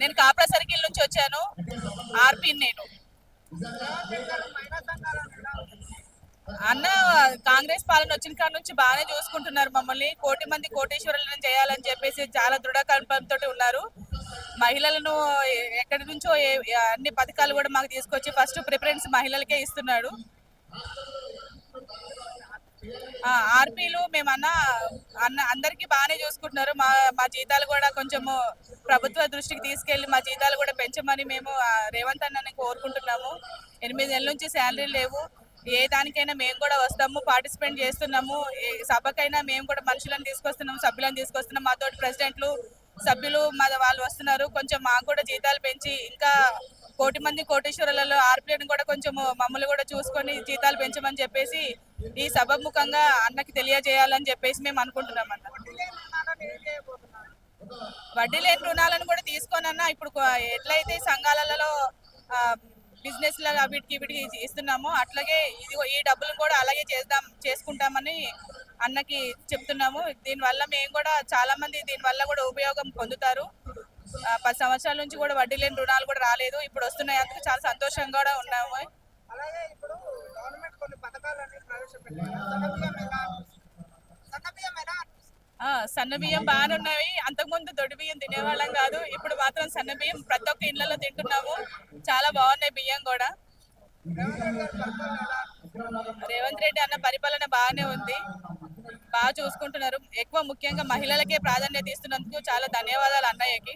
నేను కాప్రా సర్కిల్ నుంచి వచ్చాను. ఆర్పి నేను. అన్న కాంగ్రెస్ పాలన వచ్చిన కాడ నుంచి బాగానే చూసుకుంటున్నారు మమ్మల్ని. కోటి మంది కోటేశ్వరులను చేయాలని చెప్పేసి చాలా దృఢ కల్పనతో ఉన్నారు. మహిళలను ఎక్కడి నుంచో అన్ని పథకాలు కూడా మాకు తీసుకొచ్చి ఫస్ట్ ప్రిఫరెన్స్ మహిళలకే ఇస్తున్నాడు. ఆర్పీలు మేమన్నా అందరికీ బాగానే చూసుకుంటున్నారు. మా జీతాలు కూడా కొంచెము ప్రభుత్వ దృష్టికి తీసుకెళ్లి మా జీతాలు కూడా పెంచమని మేము రేవంత్ అన్నని కోరుకుంటున్నాము. 8 నెలల నుంచి శాలరీ లేవు. ఏ దానికైనా మేము కూడా వస్తాము, పార్టిసిపేట్ చేస్తున్నాము. ఏ సభకైనా మేము కూడా మనుషులను తీసుకొస్తున్నాము, సభ్యులను తీసుకొస్తున్నాం. మాతోటి ప్రెసిడెంట్లు, సభ్యులు వాళ్ళు వస్తున్నారు. కొంచెం మాకు కూడా జీతాలు పెంచి ఇంకా కోటి మంది కోటేశ్వరులలో ఆర్పీలను కూడా కొంచెం మమ్మల్ని కూడా చూసుకొని జీతాలు పెంచమని చెప్పేసి ఈ సభముఖంగా అన్నకి తెలియజేయాలని చెప్పేసి మేము అనుకుంటున్నాం అన్న. వడ్డీ లేని రుణాలను కూడా తీసుకోనన్నా ఇప్పుడు ఎట్లయితే సంఘాలలో బిజినెస్ లాగా వీటికి ఇస్తున్నామో అట్లాగే ఈ డబ్బులు కూడా అలాగే చేసుకుంటామని అన్నకి చెప్తున్నాము. దీనివల్ల మేము కూడా చాలా మంది దీనివల్ల కూడా ఉపయోగం పొందుతారు. 10 సంవత్సరాల నుంచి కూడా వడ్డీ లేని రుణాలు కూడా రాలేదు, ఇప్పుడు వస్తున్నాయి. అందుకు చాలా సంతోషంగా కూడా ఉన్నాము. సన్న బియ్యం బాగానే ఉన్నాయి. అంతకుముందు దొడ్డి బియ్యం తినేవాళ్ళం కాదు, ఇప్పుడు మాత్రం సన్న బియ్యం ప్రతి ఒక్క ఇళ్లలో తింటున్నాము. చాలా బాగున్నాయి బియ్యం కూడా. రేవంత్ రెడ్డి అన్న పరిపాలన బాగానే ఉంది, బాగా చూసుకుంటున్నారు. ఎక్కువ ముఖ్యంగా మహిళలకే ప్రాధాన్యత ఇస్తున్నందుకు చాలా ధన్యవాదాలు అన్నయ్యకి.